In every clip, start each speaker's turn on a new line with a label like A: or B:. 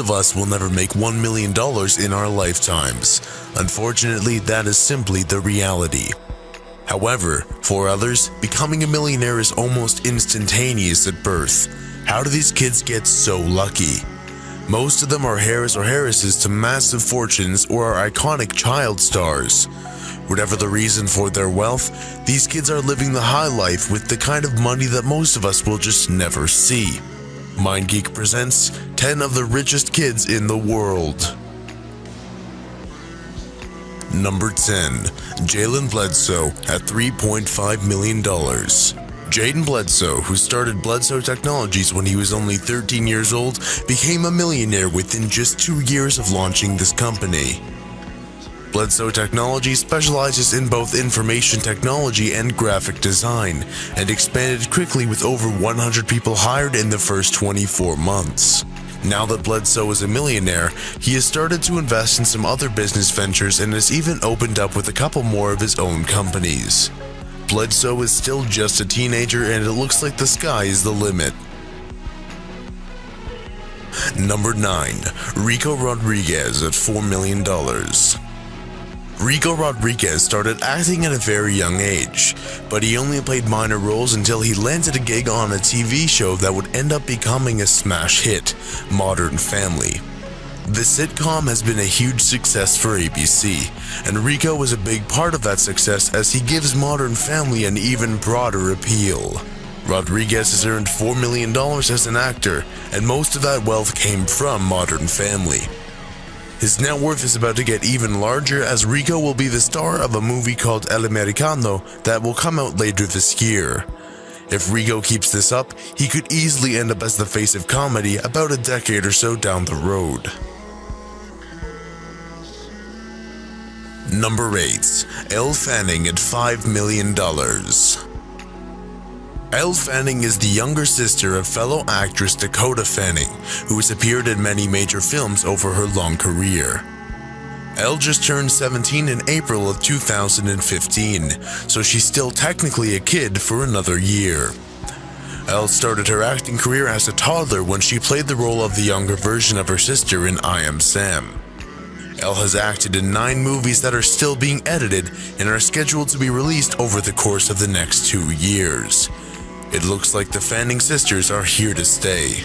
A: of us will never make $1 million in our lifetimes. Unfortunately, that is simply the reality. However, for others, becoming a millionaire is almost instantaneous at birth. How do these kids get so lucky? Most of them are heirs or heiresses to massive fortunes or are iconic child stars. Whatever the reason for their wealth, these kids are living the high life with the kind of money that most of us will just never see. MindGeek presents 10 of the richest kids in the world. Number 10. Jalen Bledsoe at $3.5 million. Jaden Bledsoe, who started Bledsoe Technologies when he was only 13 years old, became a millionaire within just 2 years of launching this company. Bledsoe Technologies specializes in both information technology and graphic design, and expanded quickly with over 100 people hired in the first 24 months. Now that Bledsoe is a millionaire, he has started to invest in some other business ventures and has even opened up with a couple more of his own companies. Bledsoe is still just a teenager and it looks like the sky is the limit. Number 9. Rico Rodriguez at $4 million. Rico Rodriguez started acting at a very young age, but he only played minor roles until he landed a gig on a TV show that would end up becoming a smash hit, Modern Family. The sitcom has been a huge success for ABC, and Rico was a big part of that success as he gives Modern Family an even broader appeal. Rodriguez has earned $4 million as an actor, and most of that wealth came from Modern Family. His net worth is about to get even larger as Rico will be the star of a movie called El Americano that will come out later this year. If Rico keeps this up, he could easily end up as the face of comedy about a decade or so down the road. Number 8. Elle Fanning at $5 million. Elle Fanning is the younger sister of fellow actress Dakota Fanning, who has appeared in many major films over her long career. Elle just turned 17 in April of 2015, so she's still technically a kid for another year. Elle started her acting career as a toddler when she played the role of the younger version of her sister in I Am Sam. Elle has acted in 9 movies that are still being edited and are scheduled to be released over the course of the next 2 years. It looks like the Fanning sisters are here to stay.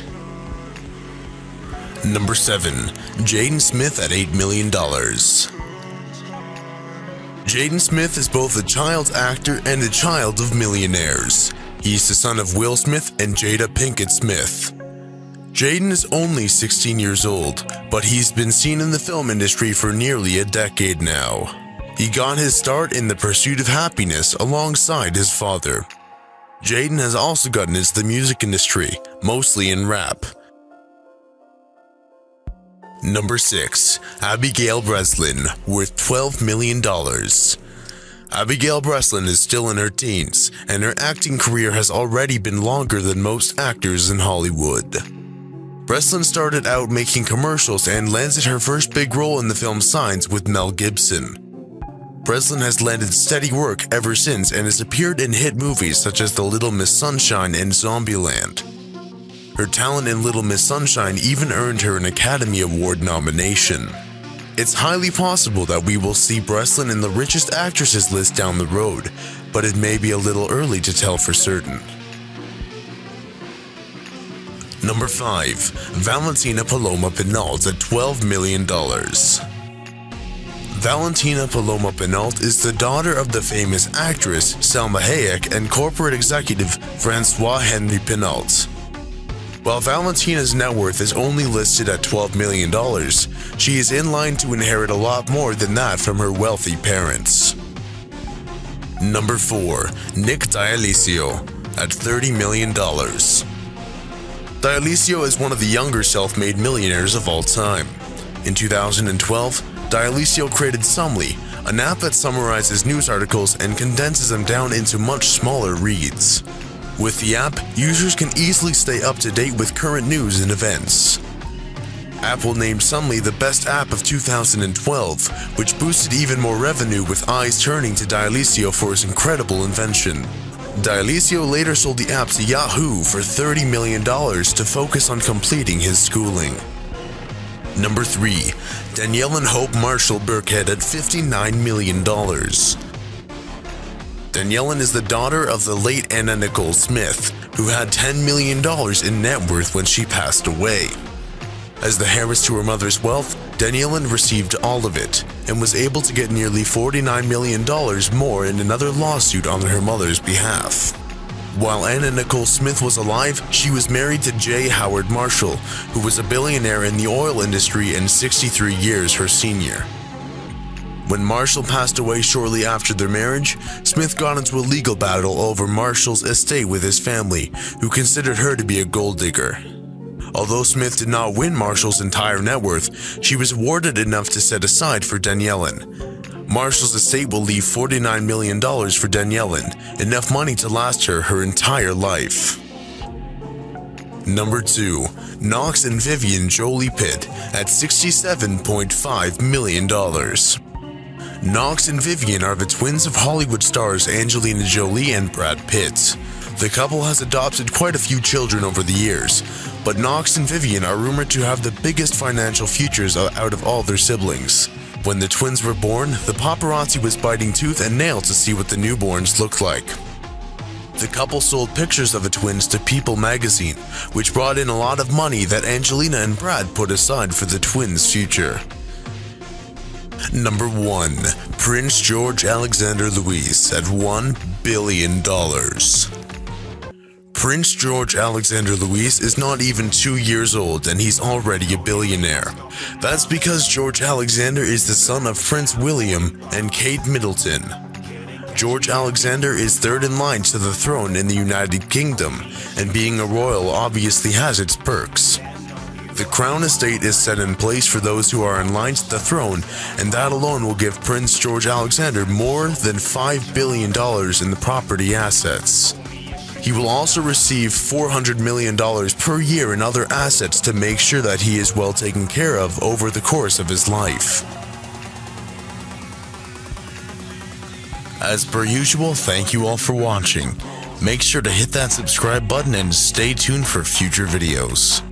A: Number 7. Jaden Smith at $8 million. Jaden Smith is both a child actor and a child of millionaires. He's the son of Will Smith and Jada Pinkett Smith. Jaden is only 16 years old, but he's been seen in the film industry for nearly a decade now. He got his start in The Pursuit of Happiness alongside his father. Jaden has also gotten into the music industry, mostly in rap. Number 6. Abigail Breslin, worth $12 million. Abigail Breslin is still in her teens, and her acting career has already been longer than most actors in Hollywood. Breslin started out making commercials and landed her first big role in the film Signs with Mel Gibson. Breslin has landed steady work ever since and has appeared in hit movies such as The Little Miss Sunshine and Zombieland. Her talent in Little Miss Sunshine even earned her an Academy Award nomination. It's highly possible that we will see Breslin in the richest actresses list down the road, but it may be a little early to tell for certain. Number 5. Valentina Paloma Pinault at $12 million. Valentina Paloma Pinault is the daughter of the famous actress Salma Hayek and corporate executive François-Henri Pinault. While Valentina's net worth is only listed at $12 million, she is in line to inherit a lot more than that from her wealthy parents. Number 4. Nick D'Alessio at $30 million. D'Alessio is one of the younger self-made millionaires of all time. In 2012, D'Alessio created Sumly, an app that summarizes news articles and condenses them down into much smaller reads. With the app, users can easily stay up to date with current news and events. Apple named Sumly the best app of 2012, which boosted even more revenue with eyes turning to D'Alessio for his incredible invention. D'Alessio later sold the app to Yahoo for $30 million to focus on completing his schooling. Number 3. Danielle and Hope Marshall Burkhead at $59 million. Danielle is the daughter of the late Anna Nicole Smith, who had $10 million in net worth when she passed away. As the heiress to her mother's wealth, Danielle received all of it, and was able to get nearly $49 million more in another lawsuit on her mother's behalf. While Anna Nicole Smith was alive, she was married to J. Howard Marshall, who was a billionaire in the oil industry and 63 years her senior. When Marshall passed away shortly after their marriage, Smith got into a legal battle over Marshall's estate with his family, who considered her to be a gold digger. Although Smith did not win Marshall's entire net worth, she was awarded enough to set aside for Danielle. Marshall's estate will leave $49 million for Danielle, enough money to last her entire life. Number 2. Knox and Vivian Jolie Pitt at $67.5 million. Knox and Vivian are the twins of Hollywood stars Angelina Jolie and Brad Pitt. The couple has adopted quite a few children over the years, but Knox and Vivian are rumored to have the biggest financial futures out of all their siblings. When the twins were born, the paparazzi was biting tooth and nail to see what the newborns looked like. The couple sold pictures of the twins to People magazine, which brought in a lot of money that Angelina and Brad put aside for the twins' future. Number 1. Prince George Alexander Louis at $1 billion. Prince George Alexander Louis is not even 2 years old and he's already a billionaire. That's because George Alexander is the son of Prince William and Kate Middleton. George Alexander is third in line to the throne in the United Kingdom, and being a royal obviously has its perks. The Crown Estate is set in place for those who are in line to the throne, and that alone will give Prince George Alexander more than $5 billion in the property assets. He will also receive $400 million per year in other assets to make sure that he is well taken care of over the course of his life. As per usual, thank you all for watching. Make sure to hit that subscribe button and stay tuned for future videos.